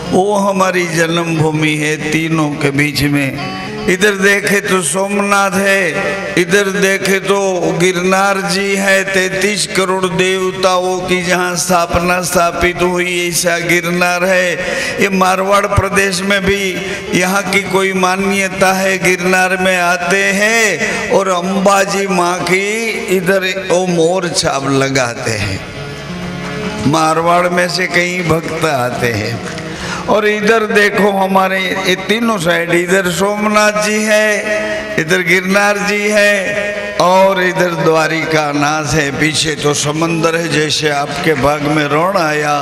वो हमारी जन्मभूमि है तीनों के बीच में। इधर देखे तो सोमनाथ है, इधर देखे तो गिरनार जी है। 33 करोड़ देवताओं की जहाँ स्थापना स्थापित हुई ऐसा गिरनार है। ये मारवाड़ प्रदेश में भी यहाँ की कोई मान्यता है, गिरनार में आते हैं और अंबाजी माँ की इधर वो मोर छाप लगाते हैं। मारवाड़ में से कई भक्त आते हैं। और इधर देखो हमारे ये तीनों साइड, इधर सोमनाथ जी है, इधर गिरनार जी है और इधर द्वारिकानाथ है। पीछे तो समंदर है। जैसे आपके भाग में रण आया,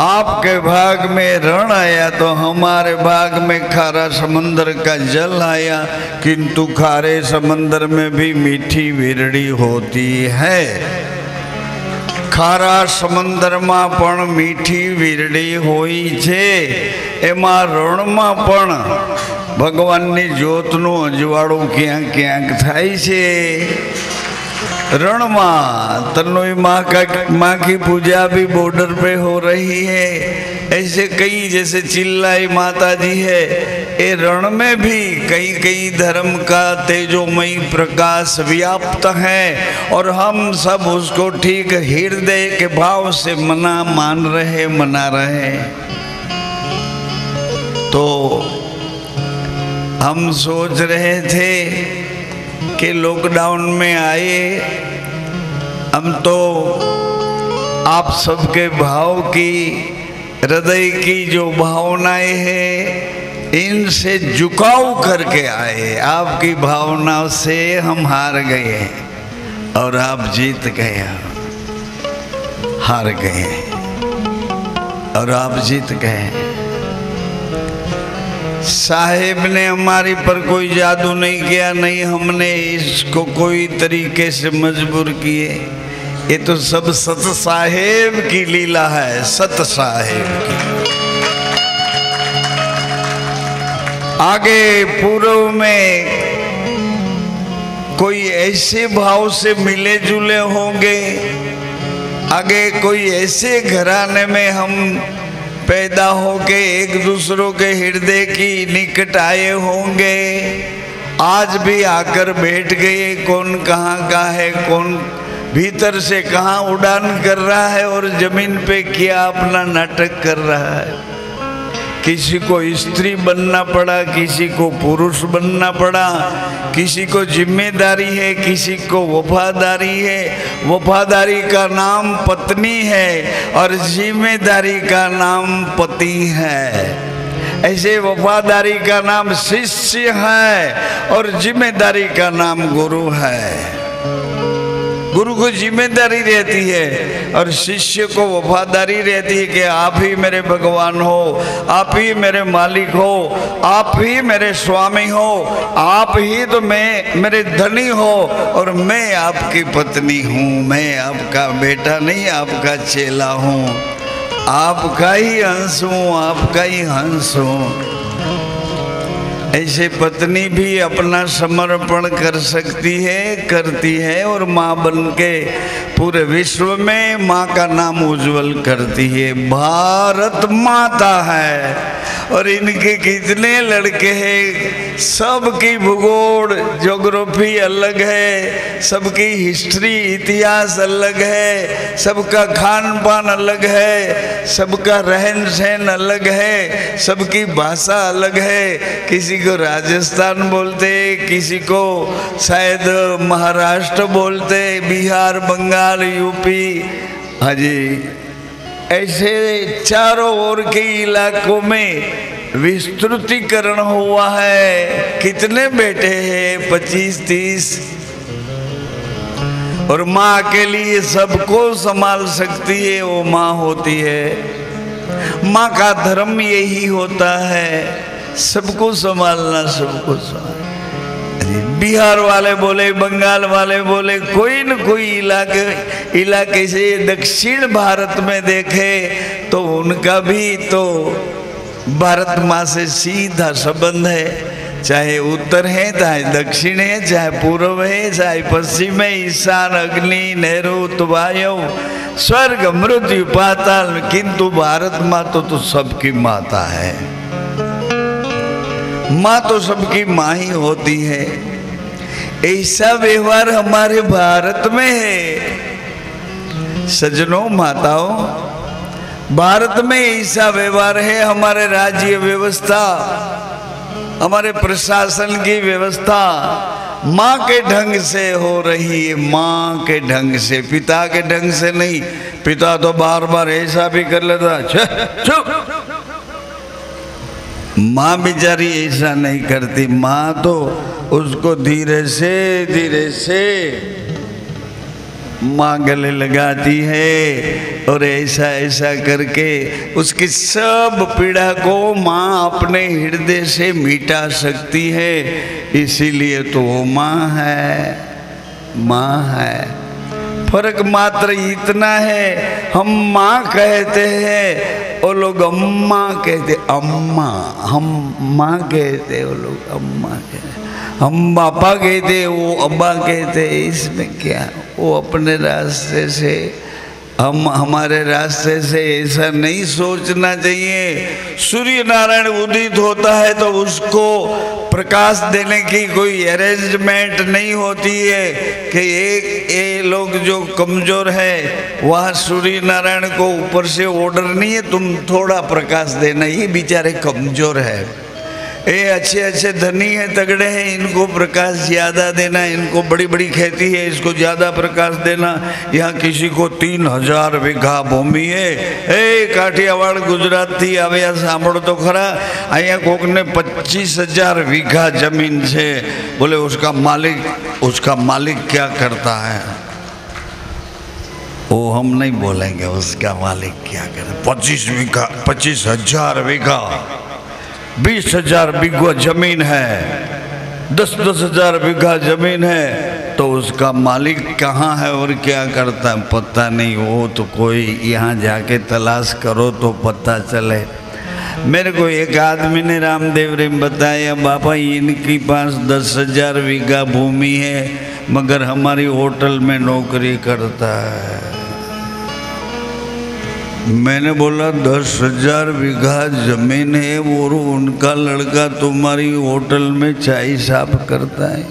आपके भाग में रण आया तो हमारे भाग में खारा समंदर का जल आया। किंतु खारे समंदर में भी मीठी वीरड़ी होती है। खारा समंदરમાં પણ મીઠી વીરડી હોય છે। એમાં રણમાં પણ ભગવાનની જ્યોતનું અજવાળું ક્યાંક ક્યાંક થાય છે। रण में तन्नोई माँ की पूजा भी बॉर्डर पे हो रही है। ऐसे कई जैसे चिल्लाई माता जी है, ये रण में भी कई कई धर्म का तेजोमयी प्रकाश व्याप्त है और हम सब उसको ठीक हृदय के भाव से मना रहे। तो हम सोच रहे थे कि लॉकडाउन में आए हम तो आप सबके भाव की, हृदय की जो भावनाएं हैं इनसे झुकाव करके आए। आपकी भावनाओं से हम हार गए और आप जीत गए। हार गए और आप जीत गए। साहेब ने हमारी पर कोई जादू नहीं किया, नहीं हमने इसको कोई तरीके से मजबूर किए। ये तो सब सत साहेब की लीला है, सत साहेब की। आगे पूर्व में कोई ऐसे भाव से मिले जुले होंगे, आगे कोई ऐसे घराने में हम पैदा होके एक दूसरों के हृदय की निकट आए होंगे। आज भी आकर बैठ गए। कौन कहाँ का है, कौन भीतर से कहाँ उड़ान कर रहा है और जमीन पे क्या अपना नाटक कर रहा है। किसी को स्त्री बनना पड़ा, किसी को पुरुष बनना पड़ा, किसी को जिम्मेदारी है, किसी को वफादारी है। वफादारी का नाम पत्नी है और जिम्मेदारी का नाम पति है। ऐसे वफादारी का नाम शिष्य है और जिम्मेदारी का नाम गुरु है। गुरु को जिम्मेदारी रहती है और शिष्य को वफादारी रहती है कि आप ही मेरे भगवान हो, आप ही मेरे मालिक हो, आप ही मेरे स्वामी हो, आप ही तो मेरे धनी हो और मैं आपकी पत्नी हूँ। मैं आपका बेटा नहीं, आपका चेला हूँ, आपका ही अंश हूँ, आपका ही हंस हूँ। ऐसे पत्नी भी अपना समर्पण कर सकती है, करती है और माँ बन के पूरे विश्व में माँ का नाम उज्जवल करती है। भारत माता है और इनके कितने लड़के हैं। सबकी भूगोल ज्योग्राफी अलग है, सबकी हिस्ट्री इतिहास अलग है, सबका खान पान अलग है, सबका रहन सहन अलग है, सबकी भाषा अलग है। किसी को राजस्थान बोलते, किसी को शायद महाराष्ट्र बोलते, बिहार, बंगाल, यूपी। हाँ जी, ऐसे चारों ओर के इलाकों में विस्तृतीकरण हुआ है। कितने बेटे हैं? 25-30। और माँ के लिए सबको संभाल सकती है, वो माँ होती है। माँ का धर्म यही होता है, सबको संभालना, सबको संभालना। बिहार वाले बोले, बंगाल वाले बोले, कोई न कोई इलाके से दक्षिण भारत में देखे तो उनका भी तो भारत माँ से सीधा संबंध है। चाहे उत्तर है, चाहे दक्षिण है, चाहे पूर्व है, चाहे पश्चिम है, ईशान, अग्नि, नैऋत्य, वायु, स्वर्ग मृत्यु पाताल, किंतु भारत माँ तो सबकी माता है। माँ तो सबकी माँ ही होती है। ऐसा व्यवहार हमारे भारत में है सज्जनों माताओं, भारत में ऐसा व्यवहार है। हमारे राज्य व्यवस्था, हमारे प्रशासन की व्यवस्था माँ के ढंग से हो रही है, माँ के ढंग से, पिता के ढंग से नहीं। पिता तो बार बार ऐसा भी कर लेता, चुप। माँ बेचारी ऐसा नहीं करती, माँ तो उसको धीरे से माँ गले लगाती है और ऐसा करके उसकी सब पीड़ा को माँ अपने हृदय से मिटा सकती है। इसीलिए तो वो माँ है। फर्क मात्र इतना है, हम माँ कहते हैं, वो लोग अम्मा कहते, अम्मा, हम माँ कहते, वो लोग अम्मा कहते, हम पापा कहते, वो अब्बा कहते। इसमें क्या, वो अपने रास्ते से, हम हमारे रास्ते से ऐसा नहीं सोचना चाहिए। सूर्य नारायण उदित होता है तो उसको प्रकाश देने की कोई अरेंजमेंट नहीं होती है कि ये लोग जो कमजोर है वहाँ सूर्य नारायण को ऊपर से ऑर्डर नहीं है तुम थोड़ा प्रकाश देना, ये बेचारे कमजोर है। ये अच्छे धनी है, तगड़े हैं, इनको प्रकाश ज़्यादा देना, इनको बड़ी बड़ी खेती है, इसको ज़्यादा प्रकाश देना। यहाँ किसी को 3000 વીઘા भूमि है। काठियावाड़ गुजरात थी આવ્યા સાંભળો तो खरा, અહીંયા કોકને 25,000 વીઘા जमीन છે। बोले उसका मालिक क्या करता है? वो हम नहीं बोलेंगे उसका मालिक क्या करता। 25,000 वीघा, 20,000 बीघा जमीन है, 10,000 बीघा जमीन है, तो उसका मालिक कहाँ है और क्या करता है पता नहीं। वो तो कोई यहाँ जाके तलाश करो तो पता चले। मेरे को एक आदमी ने रामदेव रे बताया, बाबा इनके पास 10,000 वीघा भूमि है मगर हमारी होटल में नौकरी करता है। मैंने बोला 10,000 वीघा जमीन है और उनका लड़का तुम्हारी होटल में चाय साफ करता है।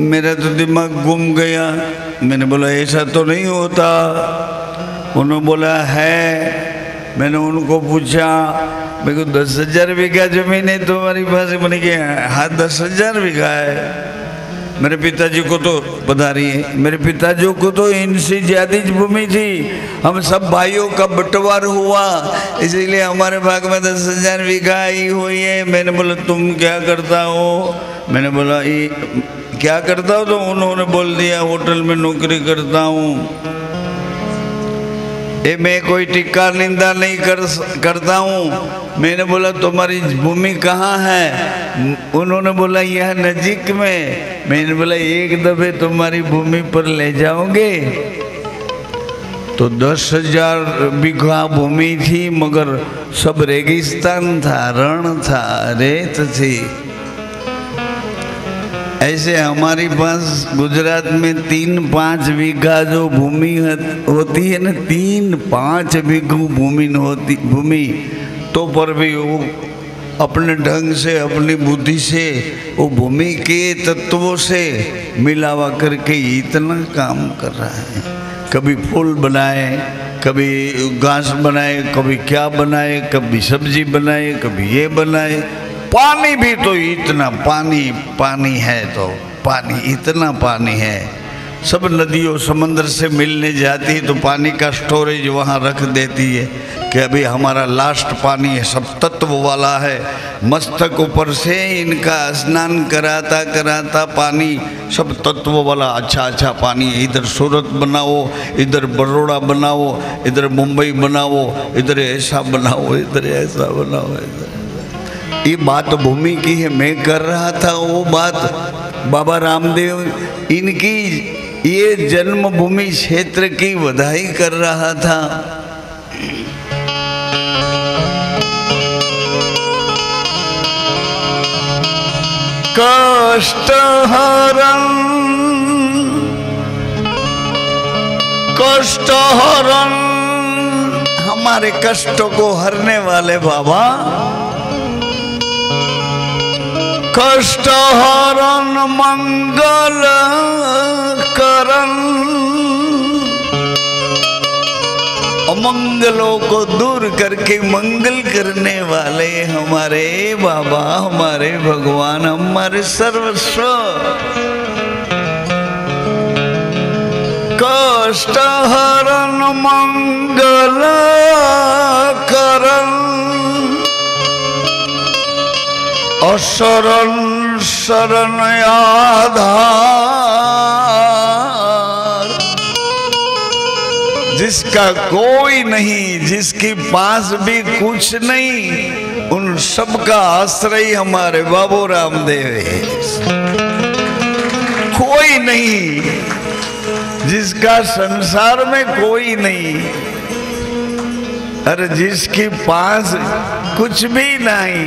मेरा तो दिमाग घूम गया। मैंने बोला ऐसा तो नहीं होता। उन्होंने बोला है। मैंने उनको पूछा, मेरे को 10,000 वीघा जमीन है तुम्हारी पास? मैंने कहा हाँ 10,000 वीघा है। मेरे पिताजी को तो बता रही है, मेरे पिताजी को तो इनसे ज्यादा भूमि थी। हम सब भाइयों का बंटवार हुआ, इसीलिए हमारे भाग में 10,000 वीघा आई हुई है। मैंने बोला तुम क्या करता हो? मैंने बोला ये क्या करता हो? तो उन्होंने बोल दिया होटल में नौकरी करता हूँ। ये मैं कोई टिक्का निंदा नहीं करता हूँ। मैंने बोला तुम्हारी भूमि कहाँ है? उन्होंने बोला यह नजीक में। मैंने बोला एक दफे तुम्हारी भूमि पर ले जाओगे? तो 10,000 वीघा भूमि थी मगर सब रेगिस्तान था, रण था, रेत थी। ऐसे हमारी पास गुजरात में 3-5 वीघा जो भूमि होती है ना, 3-5 वीघा भूमि तो पर भी वो अपने ढंग से, अपनी बुद्धि से, वो भूमि के तत्वों से मिलावा करके इतना काम कर रहा है। कभी फूल बनाए, कभी घास बनाए, कभी क्या बनाए, कभी सब्जी बनाए, कभी ये बनाए। पानी भी तो इतना पानी है, तो पानी इतना पानी है। सब नदियों समंदर से मिलने जाती है तो पानी का स्टोरेज वहाँ रख देती है कि अभी हमारा लास्ट पानी है, सब तत्व वाला है। मस्तक ऊपर से इनका स्नान कराता पानी सब तत्व वाला अच्छा पानी। इधर सूरत बनाओ, इधर बड़ौदा बनाओ, इधर मुंबई बनाओ, इधर ऐसा बनाओ, इधर ऐसा बनाओ। ये बात भूमि की है। मैं कर रहा था वो बात बाबा रामदेव इनकी ये जन्मभूमि क्षेत्र की बधाई कर रहा था। कष्ट हरण कष्ट हरण, हमारे कष्टों को हरने वाले बाबा। कष्ट हरण मंगल करण, अमंगलों को दूर करके मंगल करने वाले हमारे बाबा, हमारे भगवान, हमारे सर्वस्व। कष्ट हरण मंगल करण, अशरण शरण आधार, जिसका कोई नहीं, जिसके पास भी कुछ नहीं, उन सब का आश्रय हमारे बाबू रामदेव है। कोई नहीं, जिसका संसार में कोई नहीं, अरे जिसके पास कुछ भी नहीं,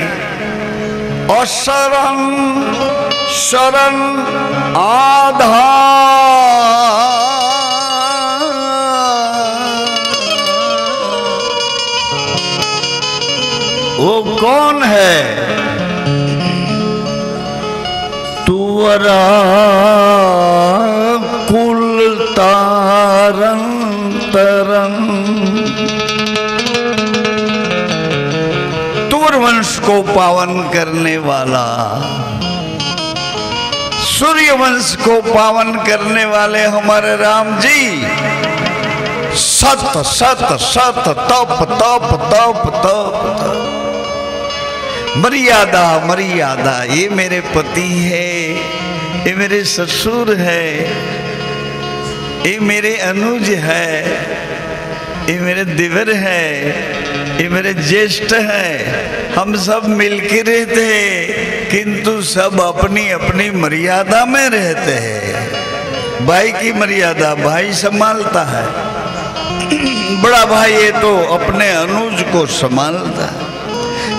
अशरण शरण आधार, वो कौन है? तुअरा कुल तारन तरन, वंश को पावन करने वाला, सूर्य वंश को पावन करने वाले हमारे राम जी। सत सत सत तप तप तप तप, मर्यादा मर्यादा। ये मेरे पति है, ये मेरे ससुर है, ये मेरे अनुज है, ये मेरे देवर है, ये मेरे ज्येष्ठ हैं। हम सब मिलके रहते हैं, किंतु सब अपनी अपनी मर्यादा में रहते हैं। भाई की मर्यादा भाई संभालता है, बड़ा भाई है तो अपने अनुज को संभालता है,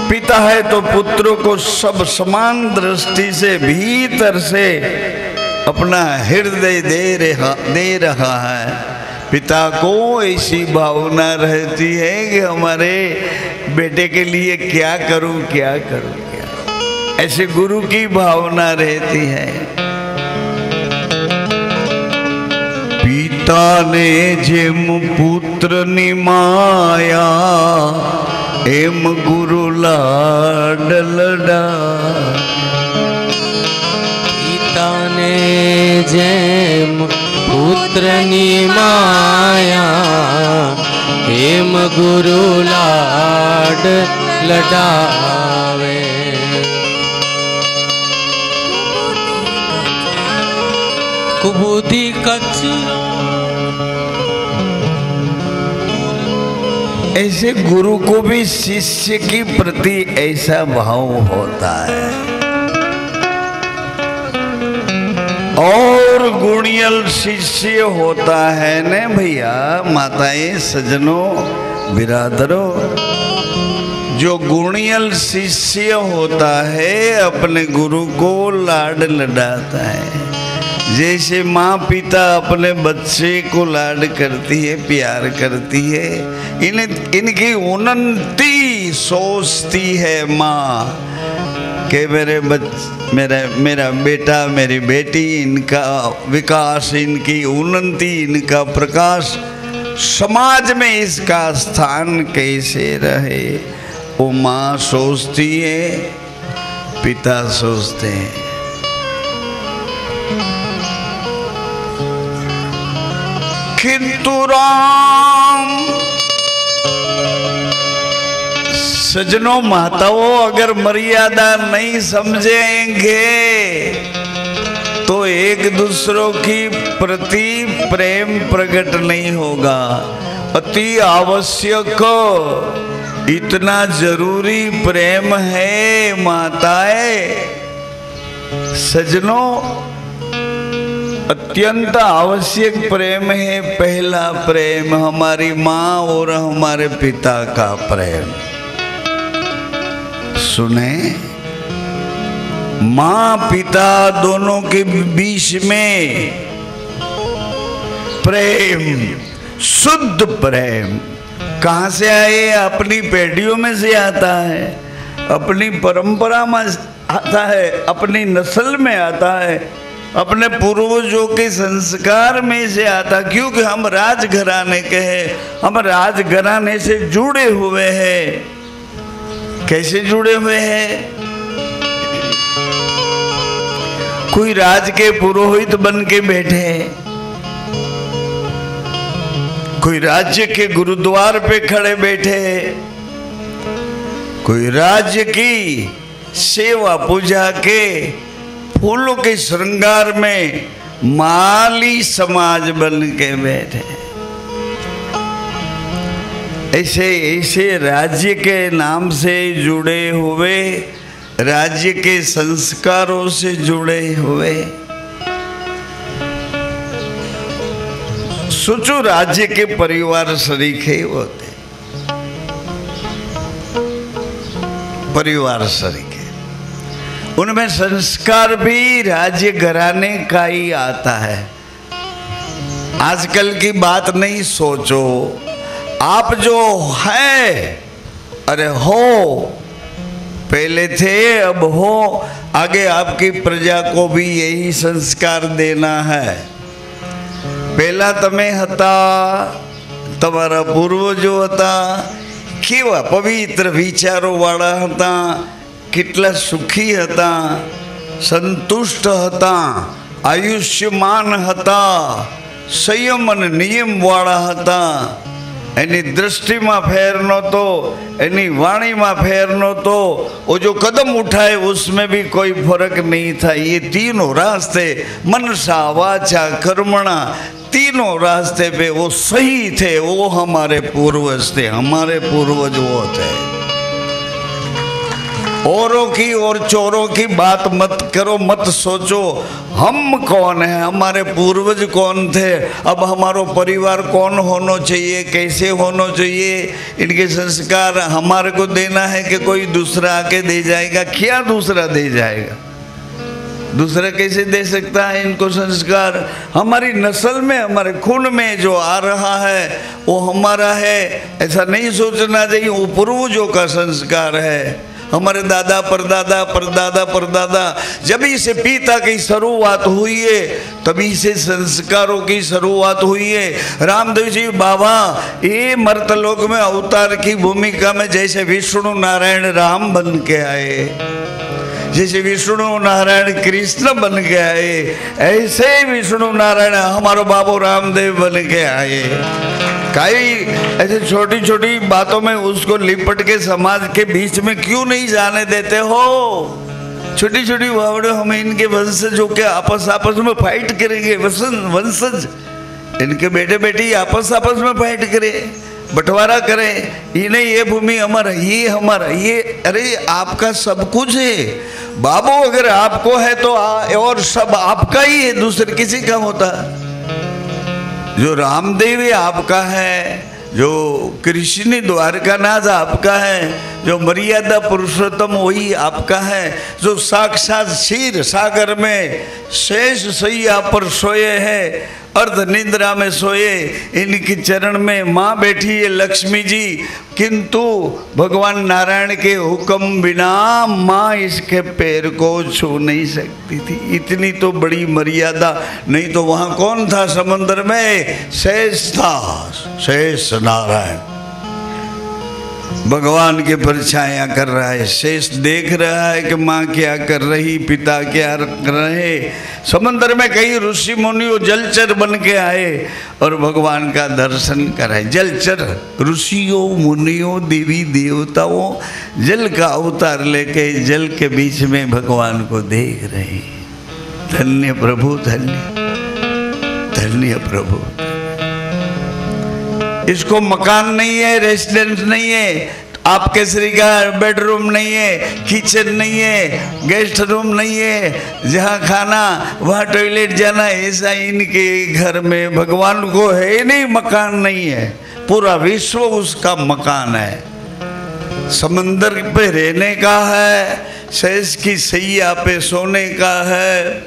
पिता है तो पुत्रों को सब समान दृष्टि से भीतर से अपना हृदय दे रहा है। पिता को ऐसी भावना रहती है कि हमारे बेटे के लिए क्या करूं क्या करूं क्या, ऐसे गुरु की भावना रहती है। पिता ने जेम पुत्र निमाया, एम गुरु लाड लडा। पिता ने जेम पुत्र निमाया, हेम गुरु लाड लडावे। कुबूदी कचरा, ऐसे गुरु को भी शिष्य की प्रति ऐसा भाव होता है। और गुणियल शिष्य होता है ने भैया, माताएं, सज्जनों, बिरादरों। जो गुणियल शिष्य होता है अपने गुरु को लाड लडाता है। जैसे माँ पिता अपने बच्चे को लाड करती है, प्यार करती है, इनकी उन्नति सोचती है माँ कि मेरा बेटा मेरी बेटी, इनका विकास, इनकी उन्नति, इनका प्रकाश, समाज में इसका स्थान कैसे रहे, वो माँ सोचती है, पिता सोचते हैं। किंतु राम, सजनों माताओं, अगर मर्यादा नहीं समझेंगे तो एक दूसरों की प्रति प्रेम प्रकट नहीं होगा। अति आवश्यक, इतना जरूरी प्रेम है माताएं, सजनों, अत्यंत आवश्यक प्रेम है। पहला प्रेम हमारी माँ और हमारे पिता का प्रेम। सुने, माँ पिता दोनों के बीच में प्रेम, शुद्ध प्रेम कहाँ से आए? अपनी पीढ़ियों में से आता है, अपनी परंपरा में आता है, अपनी नस्ल में आता है, अपने पूर्वजों के संस्कार में से आता। क्योंकि हम राजघराने के हैं, हम राजघराने से जुड़े हुए हैं। कैसे जुड़े हुए हैं? कोई राज के पुरोहित बन के बैठे, कोई राज्य के गुरुद्वार पे खड़े बैठे, कोई राज्य की सेवा पूजा के फूलों के श्रृंगार में माली समाज बन के बैठे। ऐसे ऐसे राज्य के नाम से जुड़े हुए, राज्य के संस्कारों से जुड़े हुए। सोचो, राज्य के परिवार शरीके होते, परिवार शरीके, उनमें संस्कार भी राज्य घराने का ही आता है। आजकल की बात नहीं सोचो, आप जो है, अरे हो, पहले थे अब हो, आगे आपकी प्रजा को भी यही संस्कार देना है। पहला तमे हता, तमारा पूर्वजो हता, केवा पवित्र विचारों वाला हता, कितला सुखी हता, संतुष्ट हता, आयुष्यमान हता, संयम और नियम वाला हता। एनी दृष्टि में फेर नहोतो, एनी वाणी में फेर नहोतो, वो जो कदम उठाए उसमें भी कोई फर्क नहीं था। ये तीनों रास्ते, मनसा वाचा कर्मणा, तीनों रास्ते पे वो सही थे। वो हमारे पूर्वज थे, हमारे पूर्वज वो थे। औरों की और चोरों की बात मत करो, मत सोचो हम कौन है, हमारे पूर्वज कौन थे, अब हमारो परिवार कौन होना चाहिए, कैसे होना चाहिए, इनके संस्कार हमारे को देना है कि कोई दूसरा आके दे जाएगा? क्या दूसरा दे जाएगा? दूसरा कैसे दे सकता है इनको संस्कार? हमारी नस्ल में, हमारे खून में जो आ रहा है वो हमारा है, ऐसा नहीं सोचना चाहिए। वो पूर्वजों का संस्कार है, हमारे दादा परदादा परदादा परदादा, जब से पिता की शुरुआत हुई है तभी से संस्कारों की शुरुआत हुई है। रामदेव जी बाबा ये मर्तलोक में अवतार की भूमिका में जैसे विष्णु नारायण राम बन के आए, जैसे विष्णु नारायण कृष्ण बन के आए, ऐसे विष्णु नारायण हमारो बाबू रामदेव बन के आए। कई ऐसे छोटी छोटी बातों में उसको लिपट के समाज के बीच में क्यों नहीं जाने देते हो? छोटी छोटी बावड़े हम इनके वंशजों के आपस में फाइट करेंगे, वंशज इनके बेटे बेटी आपस में फाइट करें, बंटवारा करें, ये नहीं ये भूमि हमारा, ये हमारा, ये। अरे आपका सब कुछ है बाबू, अगर आपको है तो और सब आपका ही है, दूसरे किसी का होता। जो रामदेव आपका है, जो कृष्ण द्वारकानाथ आपका है, जो मर्यादा पुरुषोत्तम वही आपका है, जो साक्षात क्षीर सागर में शेष सैया पर सोए है, अर्ध निद्रा में सोए, इनके चरण में माँ बैठी है लक्ष्मी जी, किंतु भगवान नारायण के हुक्म बिना माँ इसके पैर को छू नहीं सकती थी। इतनी तो बड़ी मर्यादा, नहीं तो वहाँ कौन था समंदर में? शेष था, शेष नारायण भगवान के परछाया कर रहा है। शेष देख रहा है कि माँ क्या कर रही, पिता क्या कर रहे। समंदर में कई ऋषि मुनियों जलचर बन के आए और भगवान का दर्शन कराए। जलचर ऋषियों मुनियों देवी देवताओं जल का अवतार लेके जल के बीच में भगवान को देख रहे। धन्य प्रभु, धन्य धन्य प्रभु। इसको मकान नहीं है, रेसिडेंस नहीं है, आपके श्री का बेडरूम नहीं है, किचन नहीं है, गेस्ट रूम नहीं है, जहाँ खाना वहाँ टॉयलेट जाना, ऐसा इनके घर में भगवान को है नहीं, मकान नहीं है। पूरा विश्व उसका मकान है। समंदर पे रहने का है, शेष की सैया पे सोने का है,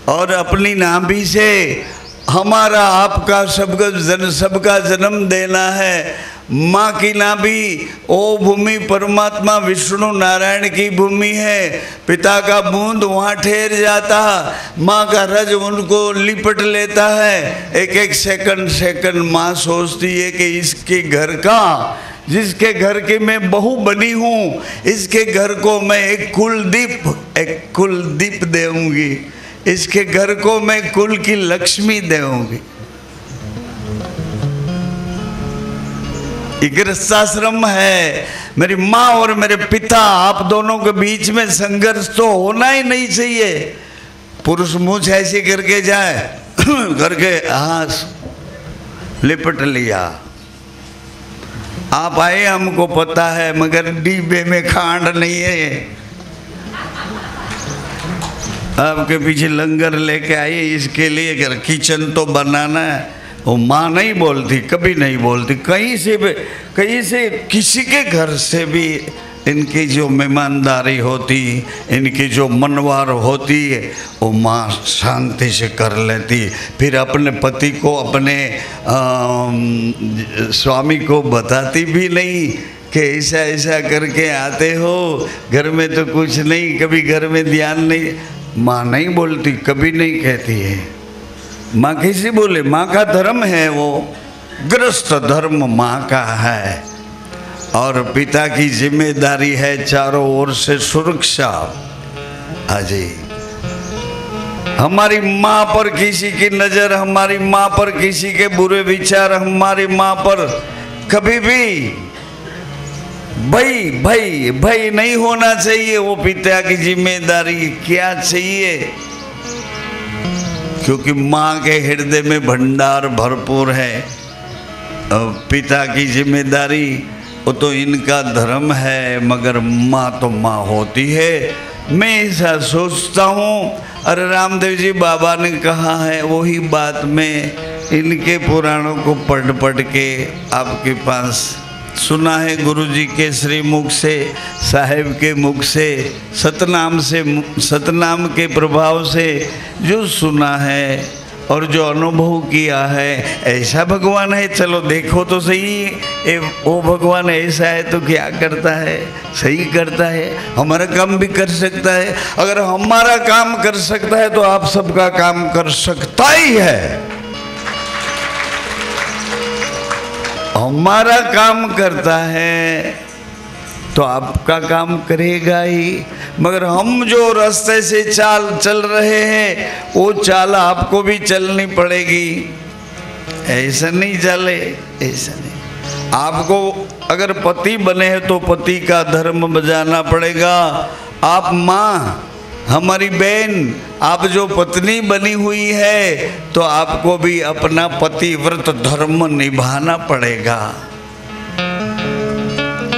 और अपनी नाभि से हमारा आपका सबका जन्म देना है। माँ की नाभि ओ भूमि परमात्मा विष्णु नारायण की भूमि है। पिता का बूंद वहाँ ठहर जाता, माँ का रज उनको लिपट लेता है। एक एक सेकंड माँ सोचती है कि इसके घर का, जिसके घर की मैं बहू बनी हूँ, इसके घर को मैं एक कुलदीप देऊंगी, इसके घर को मैं कुल की लक्ष्मी देऊंगी। गृहस्थाश्रम है। मेरी माँ और मेरे पिता, आप दोनों के बीच में संघर्ष तो होना ही नहीं चाहिए। पुरुष मुझ ऐसे करके जाए, करके हाथ लिपट लिया, आप आए हमको पता है, मगर डिब्बे में खांड नहीं है, आपके पीछे लंगर लेके आइए, इसके लिए किचन तो बनाना है। वो माँ नहीं बोलती, कभी नहीं बोलती, कहीं से किसी के घर से भी इनकी जो मेहमानदारी होती, इनकी जो मनवार होती है, वो माँ शांति से कर लेती। फिर अपने पति को, अपने स्वामी को बताती भी नहीं कि ऐसा ऐसा करके आते हो, घर में तो कुछ नहीं, कभी घर में ध्यान नहीं। माँ नहीं बोलती, कभी नहीं कहती है। माँ कैसे बोले? माँ का धर्म है, वो गृहस्थ धर्म माँ का है। और पिता की जिम्मेदारी है चारों ओर से सुरक्षा। अजी, हमारी माँ पर किसी की नजर, हमारी माँ पर किसी के बुरे विचार, हमारी माँ पर कभी भी भय नहीं होना चाहिए। वो पिता की जिम्मेदारी क्या चाहिए, क्योंकि माँ के हृदय में भंडार भरपूर है। पिता की जिम्मेदारी वो तो इनका धर्म है, मगर माँ तो माँ होती है। मैं ऐसा सोचता हूँ। अरे रामदेव जी बाबा ने कहा है, वही बात मैं इनके पुराणों को पढ़ के आपके पास सुना है, गुरु जी के श्री मुख से, साहेब के मुख से, सतनाम के प्रभाव से जो सुना है और जो अनुभव किया है, ऐसा भगवान है। चलो देखो तो सही, वो भगवान ऐसा है तो क्या करता है? सही करता है, हमारा काम भी कर सकता है। अगर हमारा काम कर सकता है तो आप सबका काम कर सकता ही है। हमारा काम करता है तो आपका काम करेगा ही। मगर हम जो रास्ते से चल रहे हैं, वो चाल आपको भी चलनी पड़ेगी। ऐसा नहीं चले, ऐसा नहीं। आपको अगर पति बने हैं तो पति का धर्म बजाना पड़ेगा। आप माँ, हमारी बहन, आप जो पत्नी बनी हुई है, तो आपको भी अपना पतिव्रत धर्म निभाना पड़ेगा।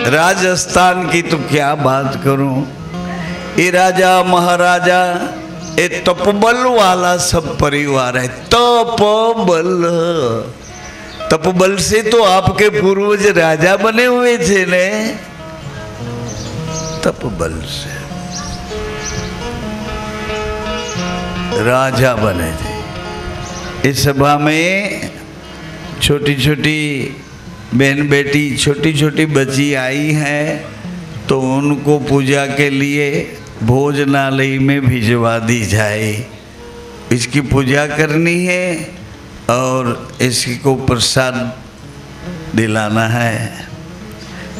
राजस्थान की तो क्या बात करूं, ये राजा महाराजा, ये तपबल वाला सब परिवार है। तपबल से तो आपके पूर्वज राजा बने हुए थे ने, तपबल से राजा बने थे। इस सभा में छोटी छोटी बहन बेटी, छोटी छोटी बच्ची आई हैं, तो उनको पूजा के लिए भोजनालय में भिजवा दी जाए। इसकी पूजा करनी है और इसको प्रसाद दिलाना है।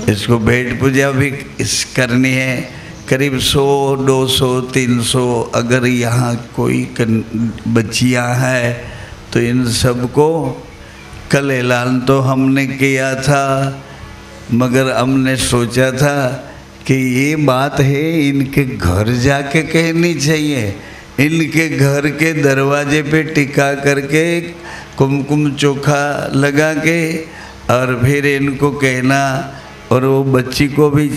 इसको भेंट पूजा भी करनी है। करीब 100, 200, 300 अगर यहाँ कोई बच्चियाँ हैं तो इन सबको कल ऐलान तो हमने किया था, मगर हमने सोचा था कि ये बात है इनके घर जाके कहनी चाहिए। इनके घर के दरवाजे पे टिका करके कुमकुम चोखा लगा के और फिर इनको कहना, और वो बच्ची को भी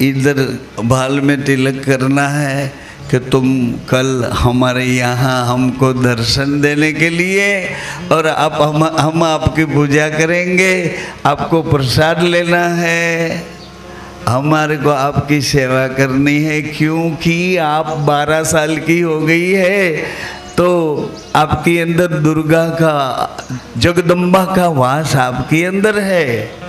इधर बाल में तिलक करना है कि तुम कल हमारे यहाँ हमको दर्शन देने के लिए, और आप हम आपकी पूजा करेंगे, आपको प्रसाद लेना है, हमारे को आपकी सेवा करनी है, क्योंकि आप 12 साल की हो गई है। तो आपके अंदर दुर्गा का, जगदम्बा का वास आपके अंदर है।